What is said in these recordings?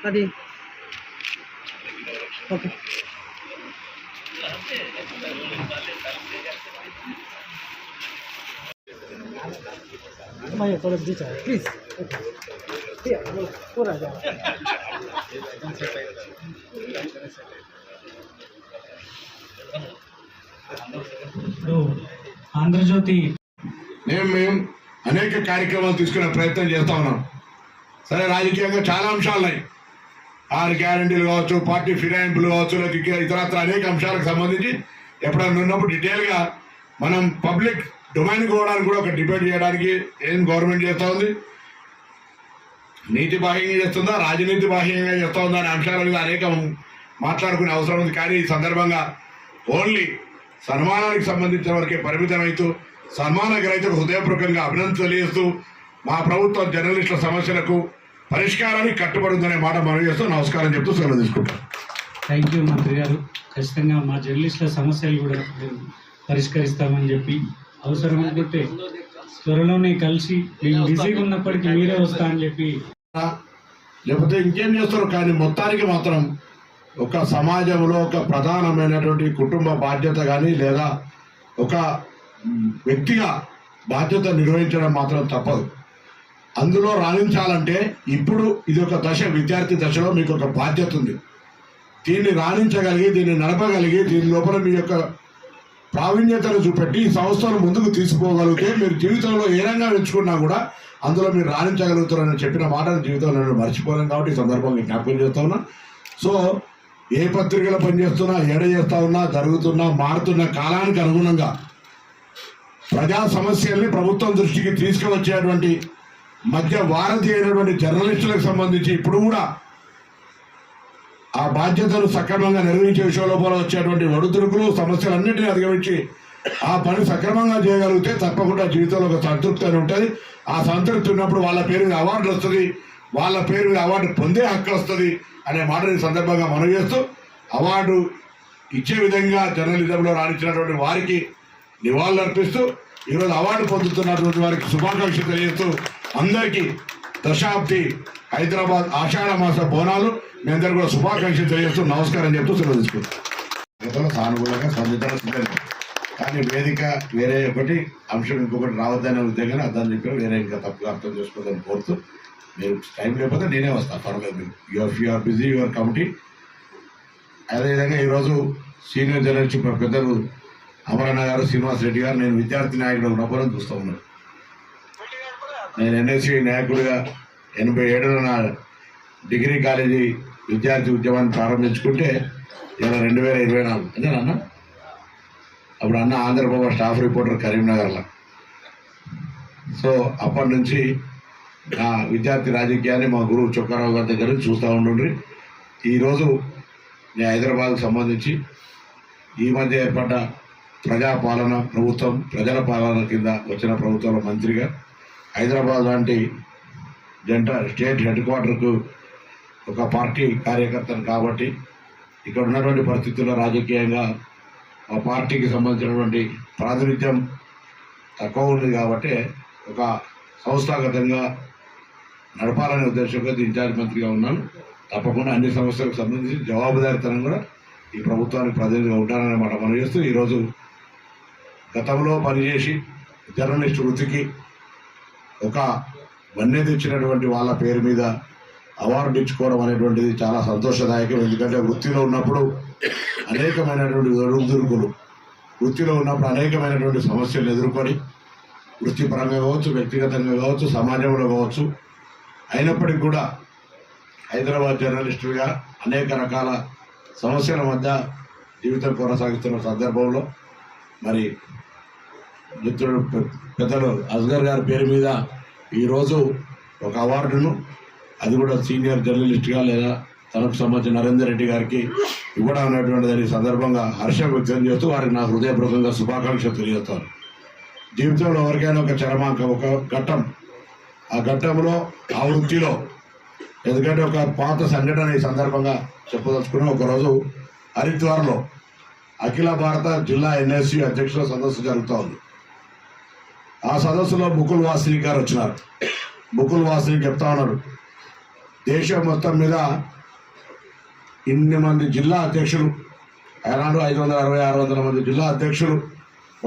అది ఓకే मैं थोड़ा दीजिए प्लीज पूरा जा ఆంధ్రజ్యోతి మేము అనేక కార్యక్రమాలు తీసుకునే ప్రయత్నం చేస్తా ఉన్నాం. సరే, రాజకీయంగా చాలా అంశాలు ఉన్నాయి. 6 గ్యారెంటీలు కావచ్చు, పార్టీ ఫిరాయింపులు కావచ్చు, లేకపోతే ఇతరత్ర అనేక అంశాలకు సంబంధించి ఎప్పుడైనా ఉన్నప్పుడు డీటెయిల్గా మనం పబ్లిక్ డొమైన్కి పోవడానికి కూడా ఒక డిబేట్ చేయడానికి ఏం గవర్నమెంట్ చేస్తూ ఉంది, నీతి బాహ్యంగా చేస్తుందా, రాజనీతి బాహ్యంగా చేస్తూ ఉందా అనే అంశాల మీద అనేకం మాట్లాడుకునే అవసరం ఉంది. కానీ ఈ సందర్భంగా ఓన్లీ సన్మానానికి సంబంధించిన వరకే పరిమితమవుతూ సన్మాన గ్రహీతకు హృదయపూర్వకంగా అభినందన తెలియజేస్తూ మా ప్రభుత్వం జర్నలిస్టుల సమస్యలకు పరిష్కారానికి కట్టుబడుందనే మాట మనం చేస్తూ నమస్కారం చెప్తూ సెలవు తీసుకుంటాం. థ్యాంక్ యూ మంత్రి గారు. ఖచ్చితంగా మా జర్నలిస్టుల సమస్యలు కూడా పరిష్కరిస్తామని చెప్పి అవసరం అనుకుంటే త్వరలోనే కలిసి మేము బిజీగా ఉన్నప్పటికీ మీరే వస్తా అని చెప్పి లేకపోతే ఇంకేం చేస్తారు. కానీ మొత్తానికి మాత్రం ఒక సమాజంలో ఒక ప్రధానమైనటువంటి కుటుంబ బాధ్యత కానీ లేదా ఒక వ్యక్తిగా బాధ్యత నిర్వహించడం మాత్రం తప్పదు. అందులో రాణించాలంటే ఇప్పుడు ఇది ఒక దశ, విద్యార్థి దశలో మీకు ఒక బాధ్యత ఉంది. దీన్ని రాణించగలిగి, దీన్ని నడపగలిగి, దీని లోపల మీ యొక్క ప్రావీణ్యతను చూపెట్టి ఈ సంస్థను ముందుకు తీసుకోగలిగితే మీరు జీవితంలో ఏ రంగం ఎంచుకున్నా కూడా అందులో మీరు రాణించగలుగుతారని చెప్పిన మాటను జీవితంలో నేను మర్చిపోలేను. కాబట్టి ఈ సందర్భంగా జ్ఞాపకం చేస్తా ఉన్నా. సో ఏ పత్రికలో పనిచేస్తున్నా, ఏడ చేస్తా ఉన్నా, జరుగుతున్నా, మారుతున్న కాలానికి అనుగుణంగా ప్రజా సమస్యల్ని ప్రభుత్వం దృష్టికి తీసుకువచ్చేటువంటి మధ్య వారధి అయినటువంటి జర్నలిస్టులకు సంబంధించి ఇప్పుడు కూడా ఆ బాధ్యతను సక్రమంగా నిర్వహించే విషయంలో వచ్చేటువంటి ఒడిదుడుకులు, సమస్యలన్నింటినీ అధిగమించి ఆ పని సక్రమంగా చేయగలిగితే తప్పకుండా జీవితంలో ఒక సంతృప్తి అని ఉంటుంది. ఆ సంతృప్తి ఉన్నప్పుడు వాళ్ళ పేరు మీద అవార్డు వస్తుంది, వాళ్ళ పేరు మీద అవార్డు పొందే హక్కు వస్తుంది అనే మాటని సందర్భంగా మనం చేస్తూ అవార్డు ఇచ్చే విధంగా జర్నలిజంలో రాణించినటువంటి వారికి నివాళులు అర్పిస్తూ ఈరోజు అవార్డు పొందుతున్నటువంటి వారికి శుభాకాంక్షలు తెలియజేస్తూ అందరికీ దశాబ్ది హైదరాబాద్ ఆషాఢ మాస బోనాలు మీ అందరికీ కూడా శుభాకాంక్షలు తెలియజేస్తూ నమస్కారం చెప్తూ సెలవు తీసుకుంటాం. సానుకూలంగా స్పందించడం కానీ వేదిక వేరే ఒకటి అంశం ఇంకొకటి రావద్దనే ఉద్యోగాన్ని అర్థం చెప్పారు. వేరే ఇంకా తప్పుగా అర్థం చేసుకోవద్దని కోరుతూ మీరు టైం లేకపోతే నేనే వస్తాను, పర్వాలేదు. You are busy your committee. అదేవిధంగా ఈరోజు సీనియర్ జర్నలిస్ట్ పెద్దలు అమరన్న గారు, శ్రీనివాస్ రెడ్డి గారు, నేను విద్యార్థి నాయకుడు ఉన్నప్పుడు చూస్తూ ఉన్నాను. నేను ఎన్ఎస్సీ నాయకుడిగా 87లో నా డిగ్రీ కాలేజీ విద్యార్థి ఉద్యమాన్ని ప్రారంభించుకుంటే ఇలా 2024 అదేనన్నా అప్పుడు అన్న ఆంధ్రప్రభ స్టాఫ్ రిపోర్టర్ కరీంనగర్లో. సో అప్పటి నుంచి నా విద్యార్థి రాజకీయాన్ని మా గురువు చొక్కారావు గారి దగ్గర చూస్తూ ఉండండి. ఈరోజు నేను హైదరాబాద్కు సంబంధించి ఈ మధ్య ఏర్పడ్డ ప్రజాపాలన ప్రభుత్వం, ప్రజల పాలన కింద వచ్చిన ప్రభుత్వంలో మంత్రిగా హైదరాబాద్ లాంటి స్టేట్ హెడ్ క్వార్టర్కు ఒక పార్టీ కార్యకర్తను కాబట్టి ఇక్కడ ఉన్నటువంటి పరిస్థితుల్లో రాజకీయంగా ఆ పార్టీకి సంబంధించినటువంటి ప్రాతినిధ్యం తక్కువ ఉంది కాబట్టి ఒక సంస్థాగతంగా నడపాలనే ఉద్దేశంగా ఇన్ఛార్జ్ మంత్రిగా ఉన్నాను. తప్పకుండా అన్ని సమస్యలకు సంబంధించి జవాబుదారీతనం కూడా ఈ ప్రభుత్వానికి ప్రతినిధిగా ఉంటాననే మాట మనం చేస్తూ ఈరోజు గతంలో పనిచేసి జర్నలిస్టు వృత్తికి ఒక వన్నె తెచ్చినటువంటి వాళ్ళ పేరు మీద అవార్డు ఇచ్చుకోవడం అనేటువంటిది చాలా సంతోషదాయకం. ఎందుకంటే వృత్తిలో ఉన్నప్పుడు అనేకమైనటువంటి ఒడుదుడుకులు, వృత్తిలో ఉన్నప్పుడు అనేకమైనటువంటి సమస్యలు ఎదుర్కొని వృత్తిపరంగా కావచ్చు, వ్యక్తిగతంగా కావచ్చు, సమాజంలో కావచ్చు, అయినప్పటికీ కూడా హైదరాబాద్ జర్నలిస్టుగా అనేక రకాల సమస్యల మధ్య జీవితం కొనసాగిస్తున్న సందర్భంలో మరి మిత్రుడు పెద్దలు అస్గర్ గారి పేరు మీద ఈరోజు ఒక అవార్డును, అది కూడా సీనియర్ జర్నలిస్ట్గా లేదా తనకు సంబంధించిన నరేందర్ రెడ్డి గారికి ఇవ్వడం అనేటువంటి దాని సందర్భంగా హర్షం వ్యక్తం చేస్తూ వారికి నా హృదయపూర్వకంగా శుభాకాంక్షలు తెలియజేస్తాను. జీవితంలో ఎవరికైనా ఒక చరమాంకం, ఒక ఘట్టం, ఆ ఘట్టంలో ఆ వృత్తిలో ఎందుకంటే ఒక పాత సంఘటన ఈ సందర్భంగా చెప్పదలుచుకున్న ఒకరోజు హరిద్వార్లో అఖిల భారత జిల్లా ఎన్ఎస్యు అధ్యక్షుల సదస్సు జరుగుతూ ఉంది. ఆ సదస్సులో బుకుల్ వాసిని గారు వచ్చినారు. బుకుల్ వాసిని చెప్తా ఉన్నారు, దేశం మొత్తం మీద ఇన్ని మంది జిల్లా అధ్యక్షులు ఆనాడు 560-600 మంది జిల్లా అధ్యక్షులు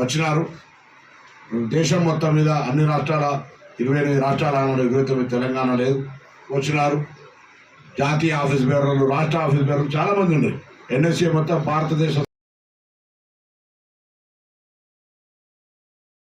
వచ్చినారు. దేశం మొత్తం మీద అన్ని రాష్ట్రాల 28 రాష్ట్రాల, 29 తెలంగాణ లేదు, వచ్చినారు. జాతీయ ఆఫీస్ బేరర్లు, రాష్ట్ర ఆఫీస్ బేరర్లు చాలా మంది ఉన్నారు. ఎన్ఎస్ఏ మొత్తం భారతదేశ